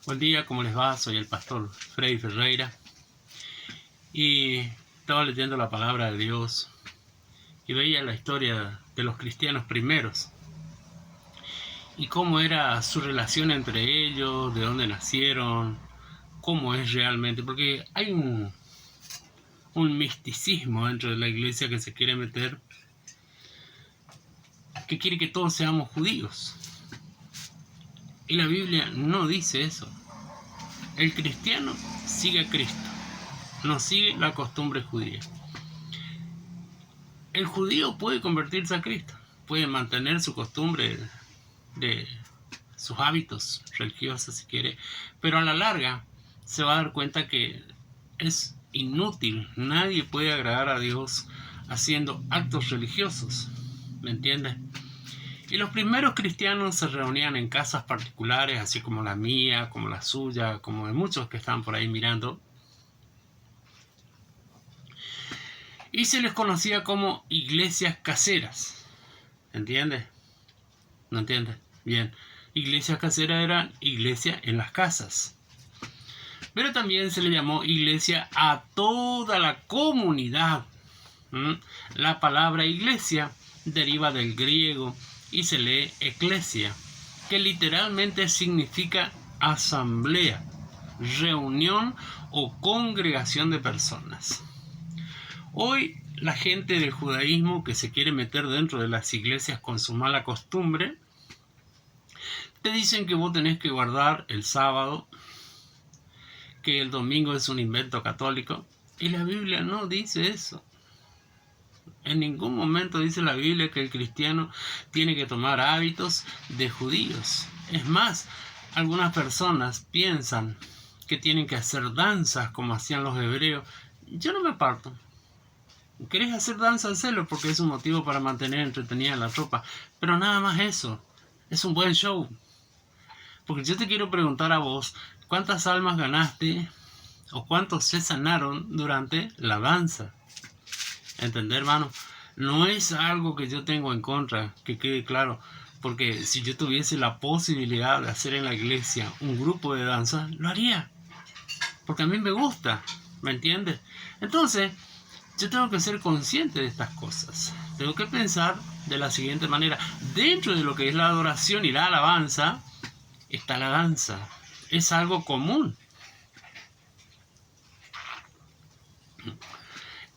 Buen día, ¿cómo les va? Soy el pastor Freddy Ferreira y estaba leyendo la palabra de Dios y veía la historia de los cristianos primeros y cómo era su relación entre ellos, de dónde nacieron, cómo es realmente, porque hay un misticismo dentro de la iglesia que se quiere meter, que quiere que todos seamos judíos. Y la Biblia no dice eso. El cristiano sigue a Cristo, no sigue la costumbre judía. El judío puede convertirse a Cristo, puede mantener su costumbre de sus hábitos religiosos si quiere, pero a la larga se va a dar cuenta que es inútil. Nadie puede agradar a Dios haciendo actos religiosos, ¿me entiendes? Y los primeros cristianos se reunían en casas particulares, así como la mía, como la suya, como de muchos que están por ahí mirando. Y se les conocía como iglesias caseras. ¿Entiendes? ¿No entiendes? Bien. Iglesias caseras eran iglesias en las casas. Pero también se le llamó iglesia a toda la comunidad. La palabra iglesia deriva del griego y se lee eclesia, que literalmente significa asamblea, reunión o congregación de personas. Hoy la gente del judaísmo que se quiere meter dentro de las iglesias con su mala costumbre, te dicen que vos tenés que guardar el sábado, que el domingo es un invento católico, y la Biblia no dice eso. En ningún momento dice la Biblia que el cristiano tiene que tomar hábitos de judíos. Es más, algunas personas piensan que tienen que hacer danzas como hacían los hebreos. Yo no me parto. ¿Querés hacer danza? Hacelo, porque es un motivo para mantener entretenida la tropa. Pero nada más eso. Es un buen show. Porque yo te quiero preguntar a vos, ¿cuántas almas ganaste o cuántos se sanaron durante la danza? ¿Entender, hermano? No es algo que yo tengo en contra, que quede claro, porque si yo tuviese la posibilidad de hacer en la iglesia un grupo de danza, lo haría, porque a mí me gusta, ¿me entiendes? Entonces, yo tengo que ser consciente de estas cosas. Tengo que pensar de la siguiente manera: dentro de lo que es la adoración y la alabanza, está la danza. Es algo común.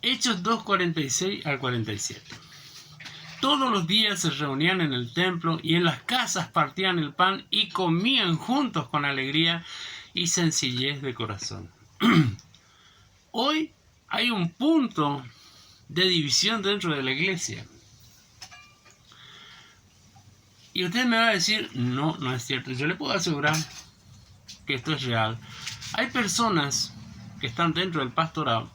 Hechos 2:46 al 47. Todos los días se reunían en el templo y en las casas partían el pan y comían juntos con alegría y sencillez de corazón. Hoy hay un punto de división dentro de la iglesia. Y usted me va a decir, no, no es cierto. Yo le puedo asegurar que esto es real. Hay personas que están dentro del pastorado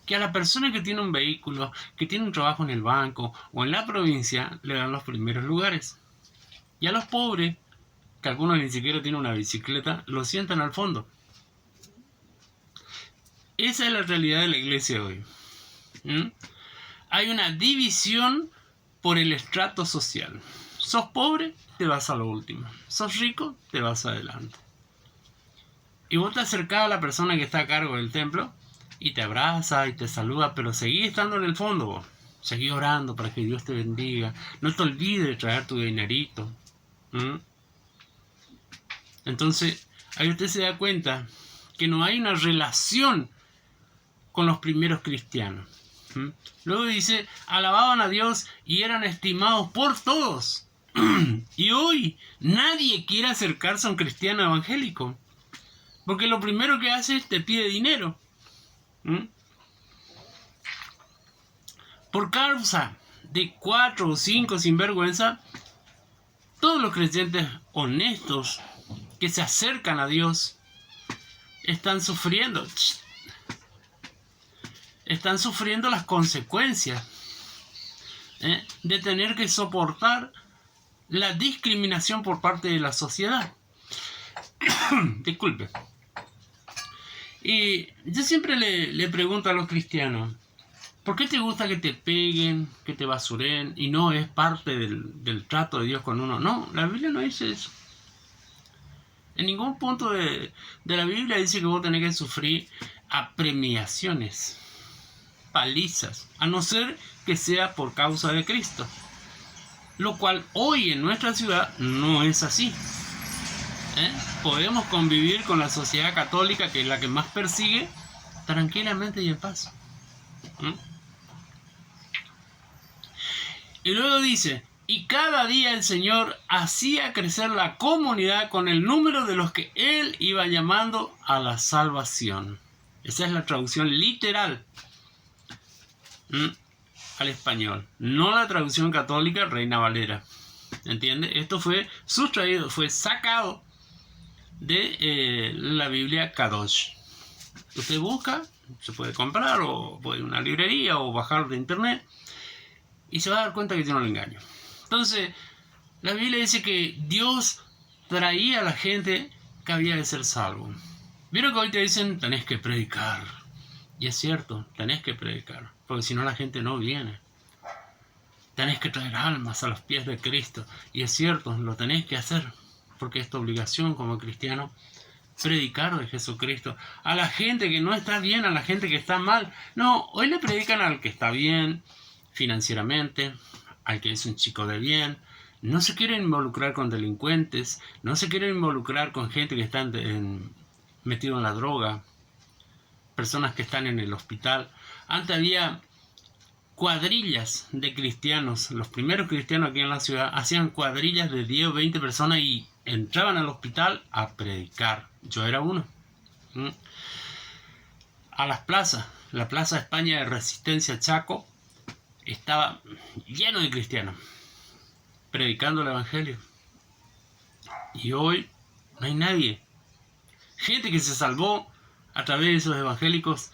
que a la persona que tiene un vehículo, que tiene un trabajo en el banco o en la provincia, le dan los primeros lugares. Y a los pobres, que algunos ni siquiera tienen una bicicleta, los sientan al fondo. Esa es la realidad de la iglesia hoy. Hay una división por el estrato social. Sos pobre, te vas a lo último. Sos rico, te vas adelante. Y vos te acercás a la persona que está a cargo del templo y te abraza y te saluda, pero seguí estando en el fondo vos. Seguí orando para que Dios te bendiga. No te olvides de traer tu dinerito. Entonces, ahí usted se da cuenta que no hay una relación con los primeros cristianos. Luego dice, alababan a Dios y eran estimados por todos. Y hoy nadie quiere acercarse a un cristiano evangélico, porque lo primero que hace es te pide dinero. Por causa de 4 o 5 sinvergüenza, todos los creyentes honestos que se acercan a Dios están sufriendo las consecuencias de tener que soportar la discriminación por parte de la sociedad. Disculpe. Y yo siempre le pregunto a los cristianos, ¿por qué te gusta que te peguen, que te basuren y no es parte del trato de Dios con uno? No, la Biblia no dice eso. En ningún punto de la Biblia dice que vos tenés que sufrir apremiaciones, palizas, a no ser que sea por causa de Cristo. Lo cual hoy en nuestra ciudad no es así. Podemos convivir con la sociedad católica, que es la que más persigue, tranquilamente y en paz. Y luego dice, y cada día el Señor hacía crecer la comunidad con el número de los que Él iba llamando a la salvación. Esa es la traducción literal al español. No la traducción católica Reina Valera. ¿Entiende? Esto fue sustraído, fue sacado de la Biblia Kadosh. Usted busca, se puede comprar o puede ir a una librería o bajar de internet y se va a dar cuenta que yo no lo engaño. Entonces, la Biblia dice que Dios traía a la gente que había de ser salvo. Vieron que hoy te dicen, tenés que predicar. Y es cierto, tenés que predicar, porque si no la gente no viene. Tenés que traer almas a los pies de Cristo. Y es cierto, lo tenés que hacer, porque es tu obligación como cristiano predicar de Jesucristo. A la gente que no está bien, a la gente que está mal. No, hoy le predican al que está bien financieramente, al que es un chico de bien. No se quieren involucrar con delincuentes, no se quieren involucrar con gente que está metido en la droga, personas que están en el hospital. Antes había cuadrillas de cristianos. Los primeros cristianos aquí en la ciudad hacían cuadrillas de 10 o 20 personas y entraban al hospital a predicar. Yo era uno. A las plazas. La Plaza España de Resistencia Chaco estaba lleno de cristianos predicando el evangelio. Y hoy no hay nadie. Gente que se salvó a través de esos evangélicos,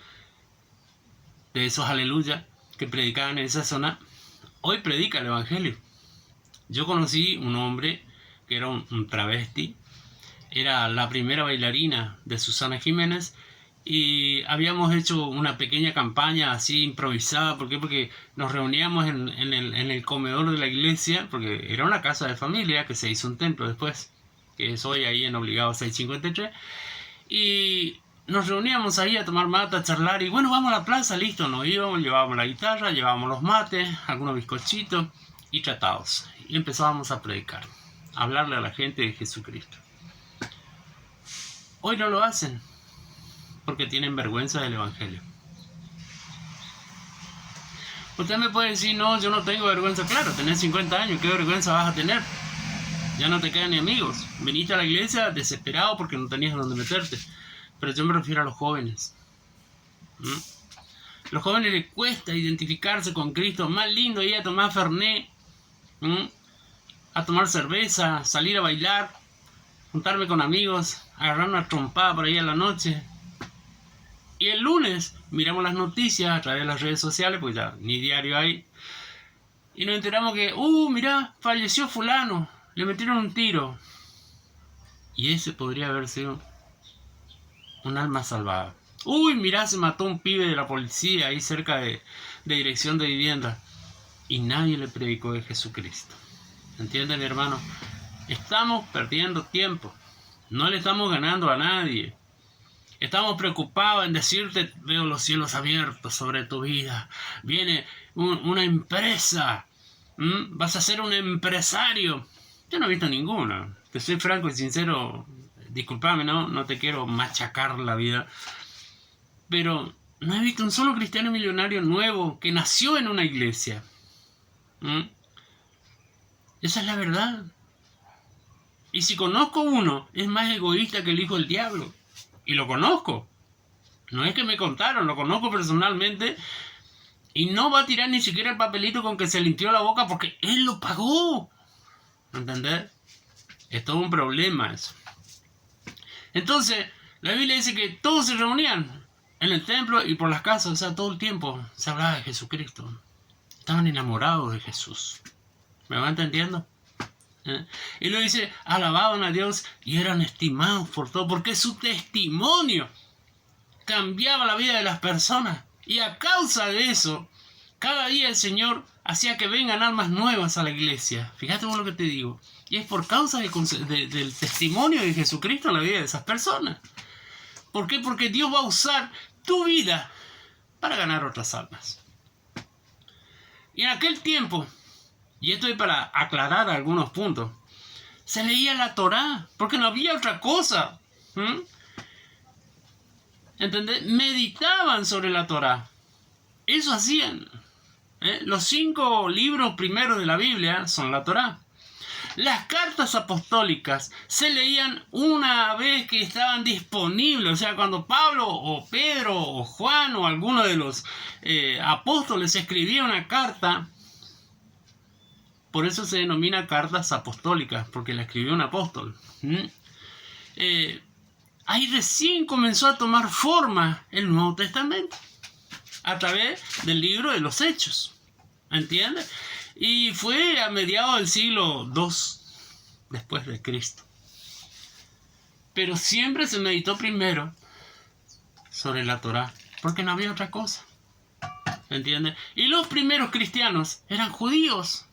de esos aleluya que predicaban en esa zona, hoy predica el evangelio. Yo conocí un hombre que era un travesti, era la primera bailarina de Susana Jiménez, y habíamos hecho una pequeña campaña así improvisada. ¿Por qué? Porque nos reuníamos en el comedor de la iglesia, porque era una casa de familia que se hizo un templo después, que es hoy ahí en Obligado 653, y nos reuníamos ahí a tomar mate, a charlar, y bueno, vamos a la plaza, listo, nos íbamos, llevábamos la guitarra, llevábamos los mates, algunos bizcochitos y tratados, y empezábamos a predicar, a hablarle a la gente de Jesucristo. Hoy no lo hacen, porque tienen vergüenza del evangelio. Usted me puede decir, no, yo no tengo vergüenza. Claro, tenés 50 años, ¿qué vergüenza vas a tener? Ya no te quedan ni amigos. Viniste a la iglesia desesperado porque no tenías dónde meterte. Pero yo me refiero a los jóvenes. Los jóvenes les cuesta identificarse con Cristo. Más lindo ir a tomar Fernet, a tomar cerveza, salir a bailar, juntarme con amigos, agarrar una trompada por ahí a la noche. Y el lunes miramos las noticias a través de las redes sociales, pues ya ni diario hay, y nos enteramos que, mirá, falleció fulano, le metieron un tiro. Y ese podría haber sido un alma salvada. Mirá, se mató un pibe de la policía ahí cerca de dirección de vivienda. Y nadie le predicó de Jesucristo. ¿Entienden, hermano? Estamos perdiendo tiempo. No le estamos ganando a nadie. Estamos preocupados en decirte, veo los cielos abiertos sobre tu vida. Viene una empresa. Vas a ser un empresario. Yo no he visto ninguna. Te soy franco y sincero. Disculpame, no te quiero machacar la vida. Pero no he visto un solo cristiano millonario nuevo que nació en una iglesia. Esa es la verdad. Y si conozco uno, es más egoísta que el hijo del diablo. Y lo conozco. No es que me contaron, lo conozco personalmente. Y no va a tirar ni siquiera el papelito con que se limpió la boca porque él lo pagó. ¿Entendés? Es todo un problema eso. Entonces, la Biblia dice que todos se reunían en el templo y por las casas. O sea, todo el tiempo se hablaba de Jesucristo. Estaban enamorados de Jesús. ¿Me va entendiendo? Y luego dice, alababan a Dios y eran estimados por todo, porque su testimonio cambiaba la vida de las personas. Y a causa de eso, cada día el Señor hacía que vengan almas nuevas a la iglesia. Fíjate vos lo que te digo. Y es por causa del testimonio de Jesucristo en la vida de esas personas. ¿Por qué? Porque Dios va a usar tu vida para ganar otras almas. Y en aquel tiempo, y esto es para aclarar algunos puntos, se leía la Torá, porque no había otra cosa. ¿Entendés? Meditaban sobre la Torá. Eso hacían. Los 5 libros primeros de la Biblia son la Torá. Las cartas apostólicas se leían una vez que estaban disponibles. O sea, cuando Pablo o Pedro o Juan o alguno de los apóstoles escribía una carta, por eso se denomina cartas apostólicas, porque la escribió un apóstol. Ahí recién comenzó a tomar forma el Nuevo Testamento, a través del libro de los Hechos. ¿Entiendes? Y fue a mediados del siglo II después de Cristo. Pero siempre se meditó primero sobre la Torá, porque no había otra cosa. ¿Entiendes? Y los primeros cristianos eran judíos.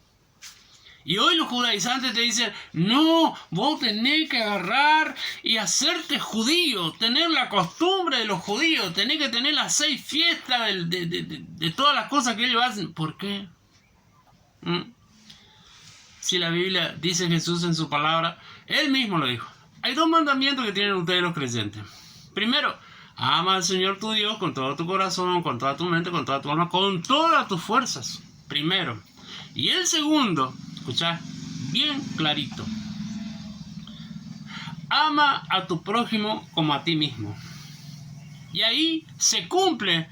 Y hoy los judaizantes te dicen, no, vos tenés que agarrar y hacerte judío, tener la costumbre de los judíos, tenés que tener las 6 fiestas de todas las cosas que ellos hacen. ¿Por qué? Si la Biblia dice Jesús en su palabra, Él mismo lo dijo. Hay 2 mandamientos que tienen ustedes los creyentes. Primero, ama al Señor tu Dios con todo tu corazón, con toda tu mente, con toda tu alma, con todas tus fuerzas. Primero. Y el segundo, escuchá, bien clarito. Ama a tu prójimo como a ti mismo. Y ahí se cumple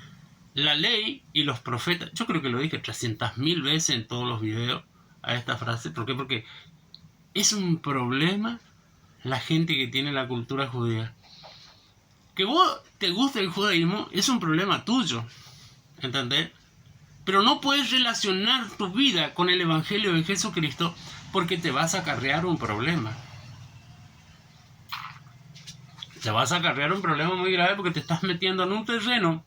la ley y los profetas. Yo creo que lo dije 300.000 veces en todos los videos a esta frase. ¿Por qué? Porque es un problema la gente que tiene la cultura judía. Que vos te guste el judaísmo es un problema tuyo. ¿Entendés? Pero no puedes relacionar tu vida con el Evangelio de Jesucristo porque te vas a acarrear un problema. Te vas a acarrear un problema muy grave porque te estás metiendo en un terreno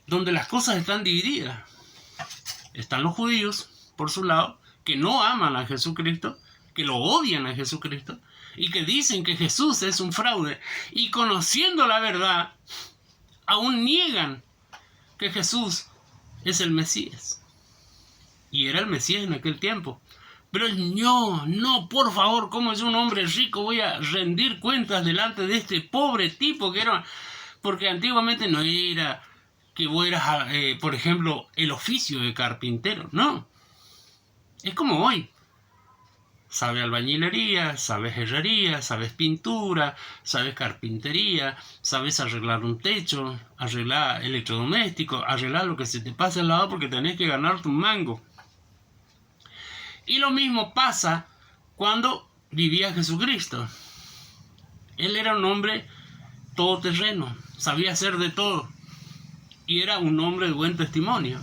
donde las cosas están divididas. Están los judíos, por su lado, que no aman a Jesucristo, que lo odian a Jesucristo, y que dicen que Jesús es un fraude, y conociendo la verdad, aún niegan que Jesús es el Mesías. Y era el Mesías en aquel tiempo. Pero no, por favor, como yo, un hombre rico, voy a rendir cuentas delante de este pobre tipo que era... Porque antiguamente no era que vos eras, por ejemplo, el oficio de carpintero. No. Es como hoy. Sabes albañilería, sabes herrería, sabes pintura, sabes carpintería, sabes arreglar un techo, arreglar electrodomésticos, arreglar lo que se te pase al lado porque tenés que ganar tu mango. Y lo mismo pasa cuando vivía Jesucristo. Él era un hombre todoterreno, sabía hacer de todo. Y era un hombre de buen testimonio.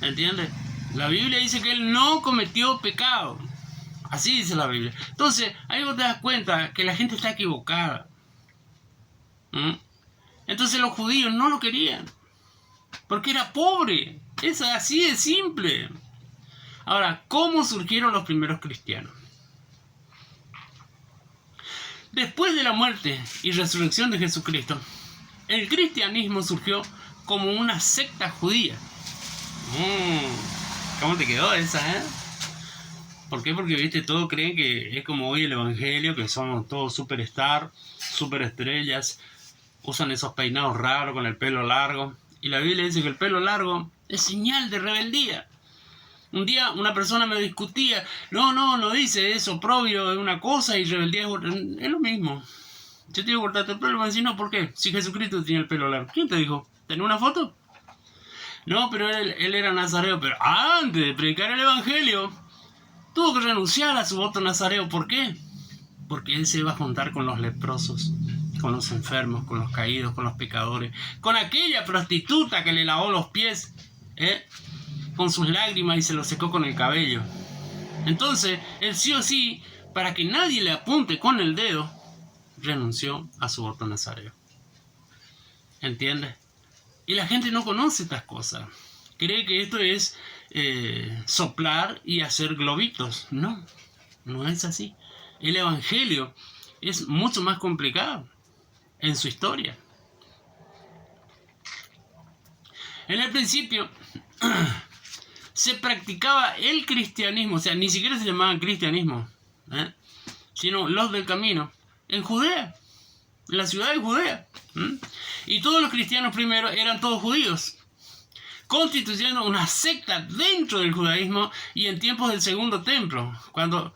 ¿Entiendes? La Biblia dice que él no cometió pecado. Así dice la Biblia. Entonces, ahí vos te das cuenta que la gente está equivocada. Entonces los judíos no lo querían. Porque era pobre. Es así de simple. Ahora, ¿cómo surgieron los primeros cristianos? Después de la muerte y resurrección de Jesucristo, el cristianismo surgió como una secta judía. ¿Cómo te quedó esa, ¿Por qué? Porque, viste, todos creen que es como hoy el evangelio, que somos todos superstar, superestrellas, usan esos peinados raros con el pelo largo. Y la Biblia dice que el pelo largo es señal de rebeldía. Un día una persona me discutía, no dice eso, oprobio es una cosa y rebeldía es otra. Es lo mismo. Yo te digo cortarte el pelo, me decís, no, ¿por qué? Si Jesucristo tenía el pelo largo. ¿Quién te dijo? ¿Tenés una foto? No, pero él era nazareo, pero antes de predicar el evangelio, tuvo que renunciar a su voto nazareo. ¿Por qué? Porque él se iba a juntar con los leprosos, con los enfermos, con los caídos, con los pecadores, con aquella prostituta que le lavó los pies, con sus lágrimas y se los secó con el cabello. Entonces, él sí o sí, para que nadie le apunte con el dedo, renunció a su voto nazareo. ¿Entiendes? Y la gente no conoce estas cosas. Cree que esto es soplar y hacer globitos. No. No es así. El Evangelio es mucho más complicado en su historia. En el principio se practicaba el cristianismo, o sea, ni siquiera se llamaba cristianismo, sino los del camino, en Judea, en la ciudad de Judea. Y todos los cristianos primero eran todos judíos, constituyendo una secta dentro del judaísmo y en tiempos del Segundo Templo, cuando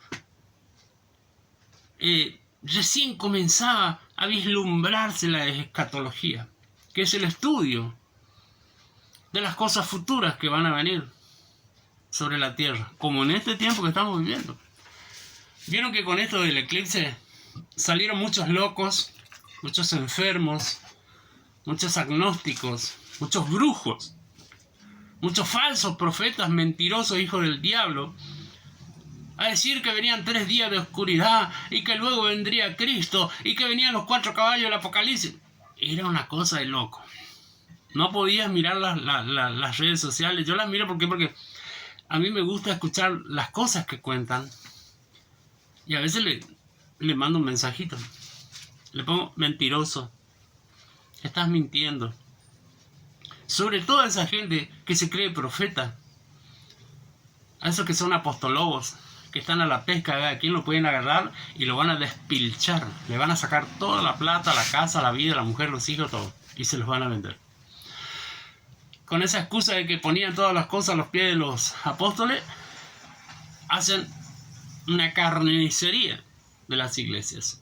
recién comenzaba a vislumbrarse la escatología, que es el estudio de las cosas futuras que van a venir sobre la tierra, como en este tiempo que estamos viviendo. Vieron que con esto del eclipse salieron muchos locos, muchos enfermos, muchos agnósticos, muchos brujos, muchos falsos profetas, mentirosos, hijos del diablo, a decir que venían 3 días de oscuridad y que luego vendría Cristo y que venían los 4 caballos del Apocalipsis. Era una cosa de loco. No podías mirar las redes sociales. Yo las miro porque a mí me gusta escuchar las cosas que cuentan. Y a veces le mando un mensajito. Le pongo mentiroso. Estás mintiendo. Sobre todo a esa gente que se cree profeta. A esos que son apostolobos, que están a la pesca, a quien lo pueden agarrar y lo van a despilchar. Le van a sacar toda la plata, la casa, la vida, la mujer, los hijos, todo. Y se los van a vender. Con esa excusa de que ponían todas las cosas a los pies de los apóstoles, hacen una carnicería de las iglesias.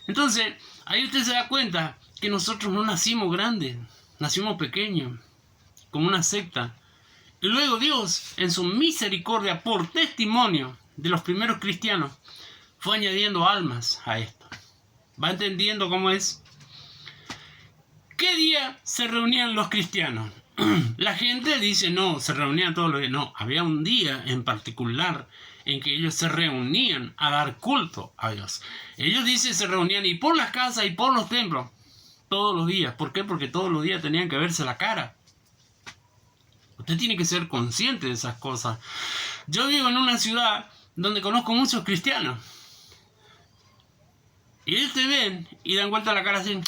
Entonces, ahí usted se da cuenta que nosotros no nacimos grandes, nacimos pequeños, como una secta. Y luego Dios, en su misericordia, por testimonio de los primeros cristianos, fue añadiendo almas a esto. ¿Va entendiendo cómo es? ¿Qué día se reunían los cristianos? La gente dice, no, se reunían todos los días. No, había un día en particular en que ellos se reunían a dar culto a Dios. Ellos dicen se reunían y por las casas y por los templos todos los días. ¿Por qué? Porque todos los días tenían que verse la cara. Usted tiene que ser consciente de esas cosas. Yo vivo en una ciudad donde conozco muchos cristianos. Y ellos te ven y dan vuelta la cara así.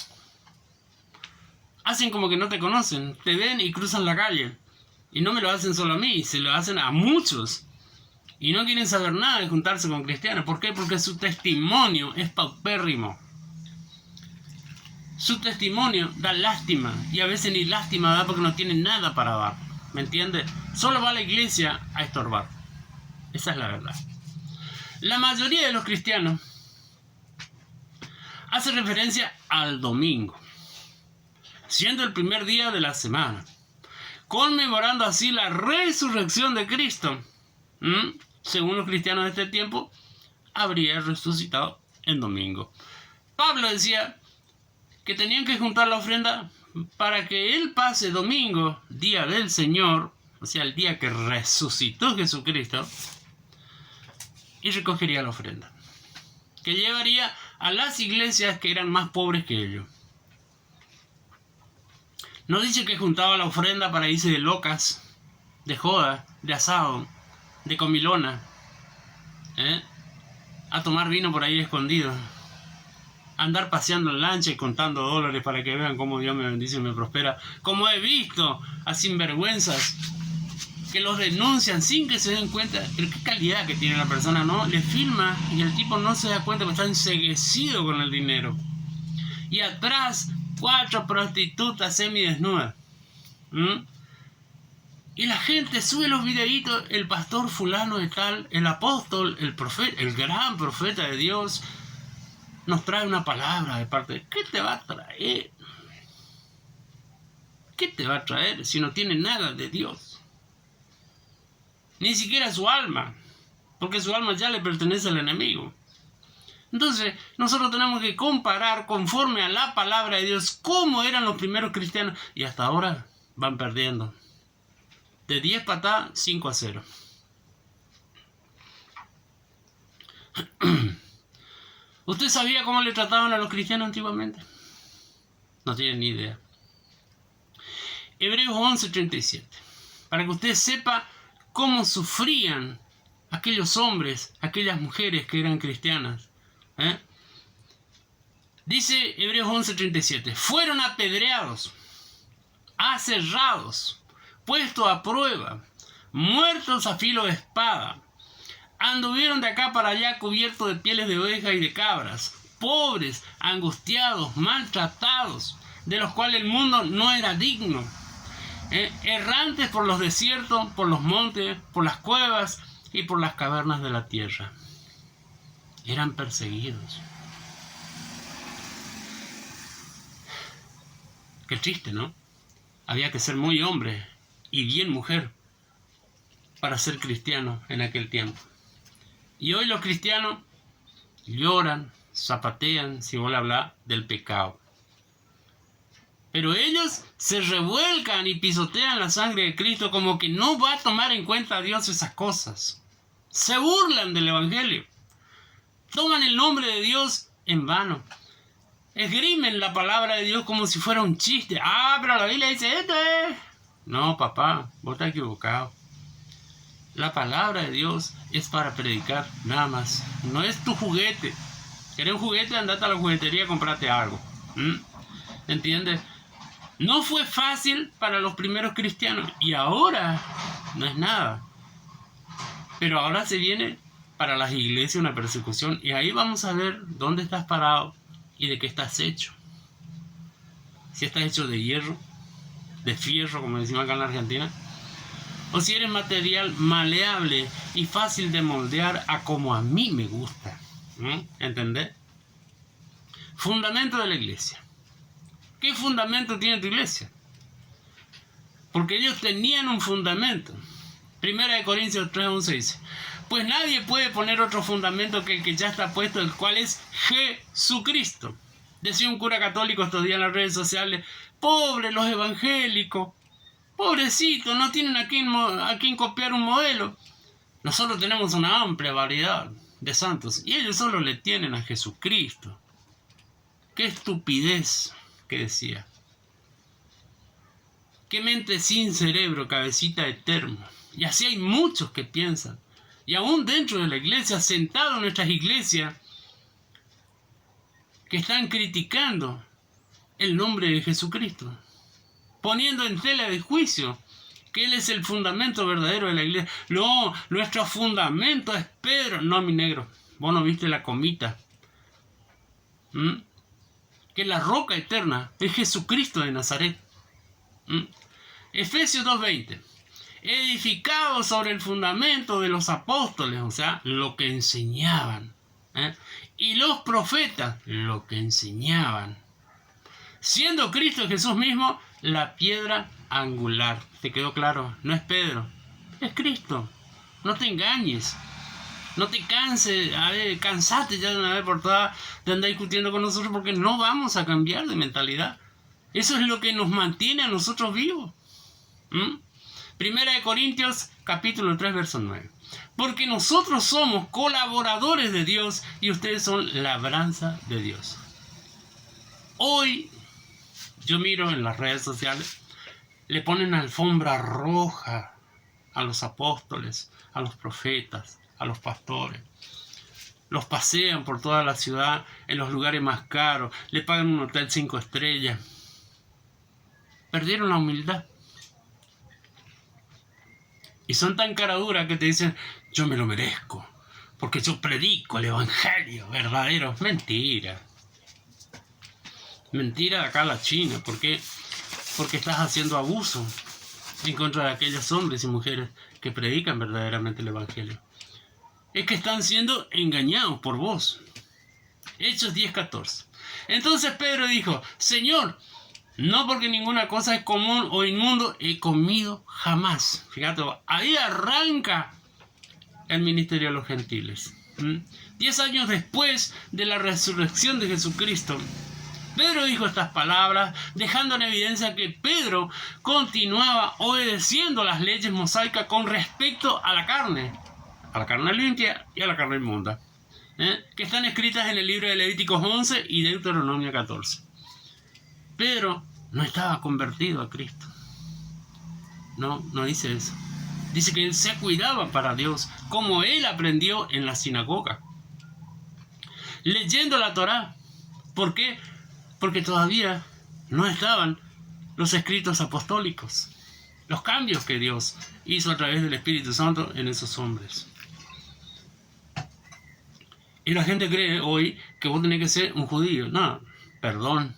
Hacen como que no te conocen. Te ven y cruzan la calle. Y no me lo hacen solo a mí, se lo hacen a muchos. Y no quieren saber nada de juntarse con cristianos. ¿Por qué? Porque su testimonio es paupérrimo. Su testimonio da lástima. Y a veces ni lástima da porque no tienen nada para dar. ¿Me entiende? Solo va a la iglesia a estorbar. Esa es la verdad. La mayoría de los cristianos hace referencia al domingo, siendo el primer día de la semana, conmemorando así la resurrección de Cristo. Según los cristianos de este tiempo, habría resucitado en domingo. Pablo decía que tenían que juntar la ofrenda para que él pase domingo, día del Señor, o sea, el día que resucitó Jesucristo, y recogería la ofrenda, que llevaría a las iglesias que eran más pobres que ellos. No dice que juntaba la ofrenda para irse de locas, de joda, de asado, de comilona, a tomar vino por ahí escondido, andar paseando en lancha y contando dólares para que vean cómo Dios me bendice y me prospera, como he visto a sinvergüenzas que los denuncian sin que se den cuenta. Pero qué calidad que tiene la persona, ¿no? Le filma y el tipo no se da cuenta que está enceguecido con el dinero. Y atrás 4 prostitutas semidesnudas. Y la gente sube los videitos, el pastor fulano de tal, el apóstol, el profeta, el gran profeta de Dios, nos trae una palabra de parte de... ¿Qué te va a traer? ¿Qué te va a traer si no tiene nada de Dios? Ni siquiera su alma, porque su alma ya le pertenece al enemigo. Entonces, nosotros tenemos que comparar conforme a la palabra de Dios cómo eran los primeros cristianos, y hasta ahora van perdiendo. De 10 patadas, 5-0. ¿Usted sabía cómo le trataban a los cristianos antiguamente? No tiene ni idea. Hebreos 11:37. Para que usted sepa cómo sufrían aquellos hombres, aquellas mujeres que eran cristianas. Dice Hebreos 11:37, fueron apedreados, aserrados, puestos a prueba, muertos a filo de espada. Anduvieron de acá para allá cubiertos de pieles de ovejas y de cabras, pobres, angustiados, maltratados, de los cuales el mundo no era digno. Errantes por los desiertos, por los montes, por las cuevas y por las cavernas de la tierra. Eran perseguidos. Qué triste, ¿no? Había que ser muy hombre y bien mujer para ser cristiano en aquel tiempo. Y hoy los cristianos lloran, zapatean, si vos le hablas del pecado. Pero ellos se revuelcan y pisotean la sangre de Cristo como que no va a tomar en cuenta a Dios esas cosas. Se burlan del Evangelio. Toman el nombre de Dios en vano. Esgrimen la palabra de Dios como si fuera un chiste. Pero la Biblia dice esto. No, papá, vos estás equivocado. La palabra de Dios es para predicar, nada más. No es tu juguete. ¿Querés un juguete? Andate a la juguetería y comprate algo. ¿Entiendes? No fue fácil para los primeros cristianos. Y ahora no es nada. Pero ahora se viene para las iglesias una persecución. Y ahí vamos a ver dónde estás parado y de qué estás hecho. Si estás hecho de hierro, de fierro, como decimos acá en la Argentina, o si eres material maleable y fácil de moldear a como a mí me gusta. ¿Entendés? Fundamento de la iglesia. ¿Qué fundamento tiene tu iglesia? Porque ellos tenían un fundamento. 1 Corintios 3:11 dice, pues nadie puede poner otro fundamento que el que ya está puesto, el cual es Jesucristo. Decía un cura católico estos días en las redes sociales, pobres los evangélicos, pobrecitos, no tienen a quién copiar un modelo. Nosotros tenemos una amplia variedad de santos y ellos solo le tienen a Jesucristo. Qué estupidez, que decía. Qué mente sin cerebro, cabecita de termo. Y así hay muchos que piensan. Y aún dentro de la iglesia, sentados en nuestras iglesias, que están criticando el nombre de Jesucristo, poniendo en tela de juicio que Él es el fundamento verdadero de la iglesia. No, nuestro fundamento es Pedro. No, mi negro, vos no viste la comita. Que la roca eterna es Jesucristo de Nazaret. Efesios 2:20. Edificado sobre el fundamento de los apóstoles, o sea, lo que enseñaban. Y los profetas, lo que enseñaban. Siendo Cristo Jesús mismo la piedra angular. ¿Te quedó claro? No es Pedro, es Cristo. No te engañes. No te canses, cansate ya de una vez por todas de andar discutiendo con nosotros, porque no vamos a cambiar de mentalidad. Eso es lo que nos mantiene a nosotros vivos. Primera de Corintios, capítulo 3, verso 9. Porque nosotros somos colaboradores de Dios y ustedes son labranza de Dios. Hoy, yo miro en las redes sociales, le ponen alfombra roja a los apóstoles, a los profetas, a los pastores. Los pasean por toda la ciudad en los lugares más caros, le pagan un hotel 5 estrellas. Perdieron la humildad. Y son tan caraduras que te dicen, yo me lo merezco, porque yo predico el evangelio verdadero. Mentira. Mentira de acá a la China. ¿Por qué? Porque estás haciendo abuso en contra de aquellos hombres y mujeres que predican verdaderamente el evangelio. Es que están siendo engañados por vos. Hechos 10:14. Entonces Pedro dijo, Señor, no porque ninguna cosa es común o inmundo he comido jamás. Fíjate, ahí arranca el ministerio de los gentiles. 10 años después de la resurrección de Jesucristo, Pedro dijo estas palabras, dejando en evidencia que Pedro continuaba obedeciendo las leyes mosaicas con respecto a la carne limpia y a la carne inmunda, que están escritas en el libro de Levíticos 11 y Deuteronomio 14. Pedro no estaba convertido a Cristo. No dice eso. Dice que él se cuidaba para Dios, como él aprendió en la sinagoga, leyendo la Torá. ¿Por qué? Porque todavía no estaban los escritos apostólicos, los cambios que Dios hizo a través del Espíritu Santo en esos hombres. Y la gente cree hoy que vos tenés que ser un judío. No, perdón,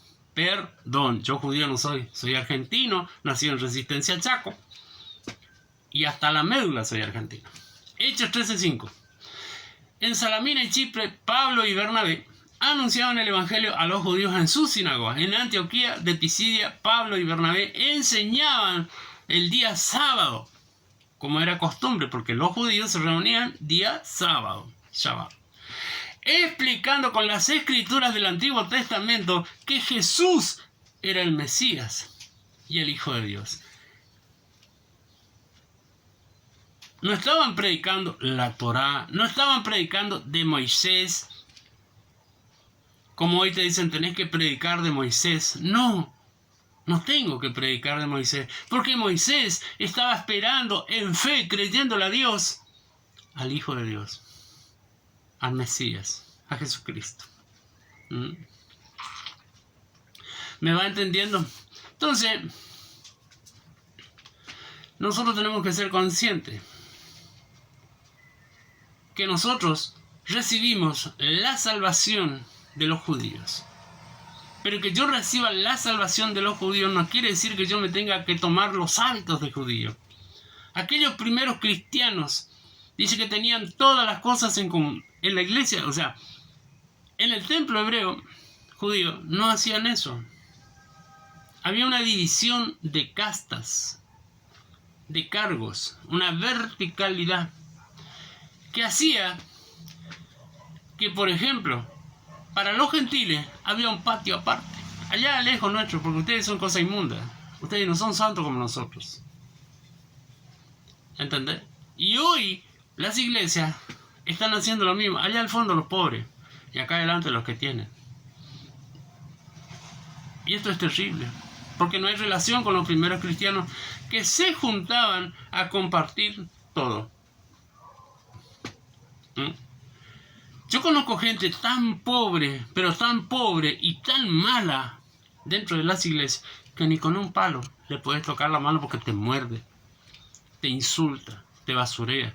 yo judío no soy. Soy argentino, nacido en Resistencia Chaco. Y hasta la médula soy argentino. Hechos 13:5. En Salamina y Chipre, Pablo y Bernabé anunciaban el evangelio a los judíos en sus sinagogas. En Antioquía de Pisidia, Pablo y Bernabé enseñaban el día sábado, como era costumbre, porque los judíos se reunían día sábado, Shabbat, explicando con las escrituras del Antiguo Testamento que Jesús era el Mesías y el Hijo de Dios. No estaban predicando la Torá, no estaban predicando de Moisés, como hoy te dicen tenés que predicar de Moisés. No tengo que predicar de Moisés, porque Moisés estaba esperando en fe, creyéndole a Dios, al Hijo de Dios, al Mesías, a Jesucristo. ¿Me va entendiendo? Entonces, nosotros tenemos que ser conscientes que nosotros recibimos la salvación de los judíos. Pero que yo reciba la salvación de los judíos no quiere decir que yo me tenga que tomar los hábitos de judío. Aquellos primeros cristianos, dice que tenían todas las cosas en común. En la iglesia, o sea, en el templo hebreo judío, no hacían eso. Había una división de castas, de cargos, una verticalidad que hacía que, por ejemplo, para los gentiles había un patio aparte, allá lejos nuestro, porque ustedes son cosas inmundas, ustedes no son santos como nosotros. ¿Entendés? Y hoy las iglesias están haciendo lo mismo, allá al fondo los pobres y acá adelante los que tienen. Y esto es terrible, porque no hay relación con los primeros cristianos que se juntaban a compartir todo. Yo conozco gente tan pobre, pero tan pobre y tan mala dentro de las iglesias, que ni con un palo le puedes tocar la mano porque te muerde, te insulta, te basurea,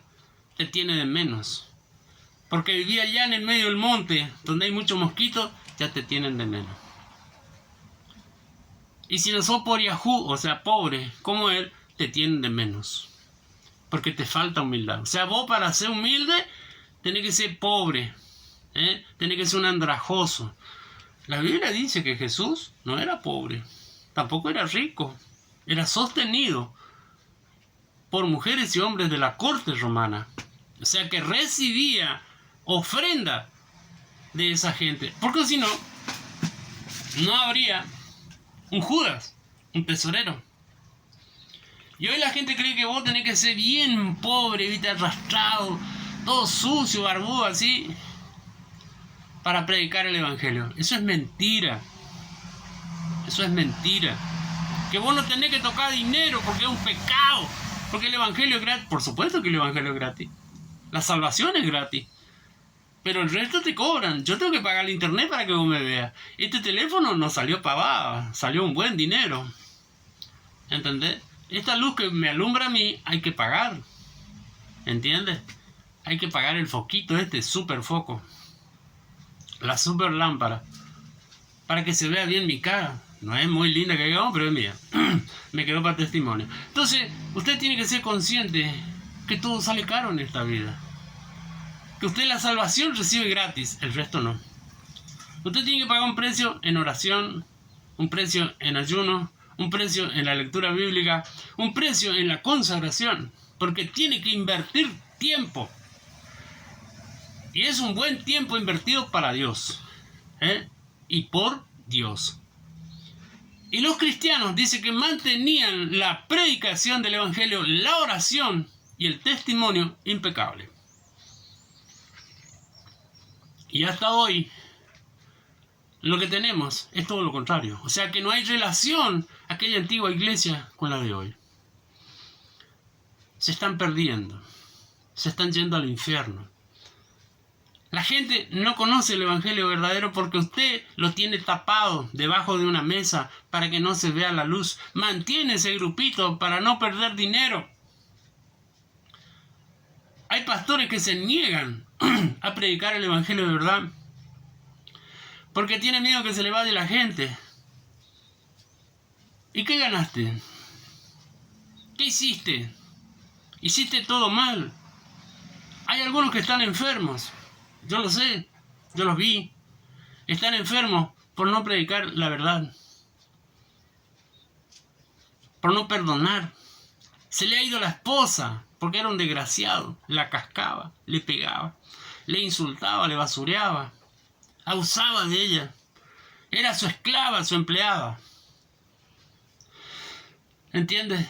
te tiene de menos. Porque vivía allá en el medio del monte, donde hay muchos mosquitos, ya te tienen de menos. Y si no sos por Yahoo, o sea, pobre como él, te tienen de menos. Porque te falta humildad. O sea, vos para ser humilde tenés que ser pobre, tenés que ser un andrajoso. La Biblia dice que Jesús no era pobre, tampoco era rico, era sostenido por mujeres y hombres de la corte romana. O sea que recibía ofrenda de esa gente, porque si no, no habría un Judas, un tesorero. Y hoy la gente cree que vos tenés que ser bien pobre, viste, arrastrado, todo sucio, barbudo, así, para predicar el evangelio. Eso es mentira. Eso es mentira. Que vos no tenés que tocar dinero porque es un pecado. Porque el evangelio es gratis. Por supuesto que el evangelio es gratis. La salvación es gratis. Pero el resto te cobran. Yo tengo que pagar el internet para que vos me veas. Este teléfono no salió pavada. Salió un buen dinero. ¿Entendés? Esta luz que me alumbra a mí hay que pagar. ¿Entiendes? Hay que pagar el foquito este, super foco. La super lámpara. Para que se vea bien mi cara. No es muy linda que digamos, pero es mía. Me quedó para testimonio. Entonces, usted tiene que ser consciente que todo sale caro en esta vida. Que usted la salvación recibe gratis, el resto no. Usted tiene que pagar un precio en oración, un precio en ayuno, un precio en la lectura bíblica, un precio en la consagración, porque tiene que invertir tiempo. Y es un buen tiempo invertido para Dios, y por Dios. Y los cristianos dicen que mantenían la predicación del evangelio, la oración y el testimonio impecable. Y hasta hoy lo que tenemos es todo lo contrario. O sea que no hay relación aquella antigua iglesia con la de hoy. se están perdiendo, se están yendo al infierno. La gente no conoce el evangelio verdadero porque usted lo tiene tapado debajo de una mesa para que no se vea la luz. Mantiene ese grupito para no perder dinero. Hay pastores que se niegan a predicar el evangelio de verdad porque tienen miedo que se le vaya la gente. ¿Y qué ganaste? ¿Qué hiciste? Hiciste todo mal. Hay algunos que están enfermos. Yo lo sé, yo los vi. Están enfermos por no predicar la verdad, por no perdonar. Se le ha ido la esposa porque era un desgraciado. La cascaba, le pegaba, le insultaba, le basureaba, abusaba de ella. Era su esclava, su empleada. ¿Entiendes?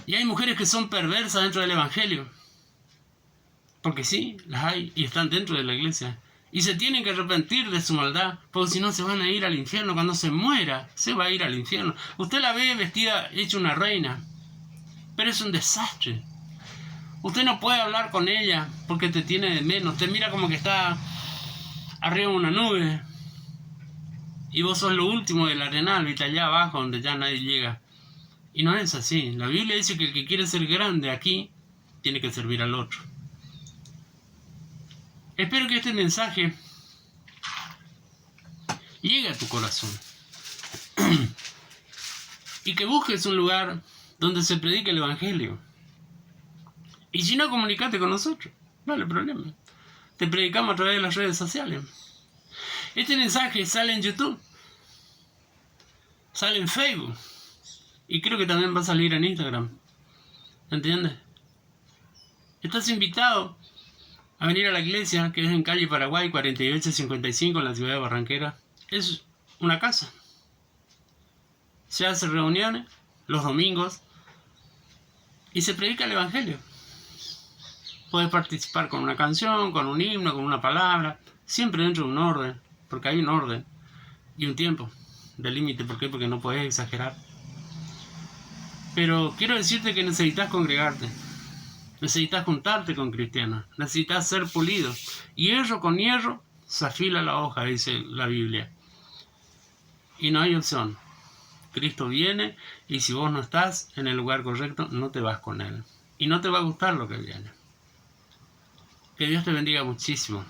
Y hay mujeres que son perversas dentro del evangelio. Porque sí, las hay y están dentro de la iglesia. Y se tienen que arrepentir de su maldad, porque si no se van a ir al infierno. Cuando se muera, se va a ir al infierno. Usted la ve vestida, hecha una reina, pero es un desastre. Usted no puede hablar con ella porque te tiene de menos. Te mira como que está arriba de una nube. Y vos sos lo último del arenal, viste, allá abajo donde ya nadie llega. Y no es así. La Biblia dice que el que quiere ser grande aquí, tiene que servir al otro. Espero que este mensaje llegue a tu corazón y que busques un lugar donde se predique el evangelio. Y si no, comunicate con nosotros, no hay problema. Te predicamos a través de las redes sociales. Este mensaje sale en YouTube, sale en Facebook y creo que también va a salir en Instagram. ¿Entiendes? Estás invitado a venir a la iglesia, que es en calle Paraguay 4855 en la ciudad de Barranquera. Es una casa. Se hacen reuniones los domingos y se predica el evangelio. Puedes participar con una canción, con un himno, con una palabra, siempre dentro de un orden, porque hay un orden y un tiempo de límite. ¿Por qué? Porque no puedes exagerar. Pero quiero decirte que necesitas congregarte. Necesitas juntarte con cristianos. Necesitas ser pulido. Hierro con hierro se afila la hoja, dice la Biblia. Y no hay opción. Cristo viene y si vos no estás en el lugar correcto, no te vas con Él. Y no te va a gustar lo que viene. Que Dios te bendiga muchísimo.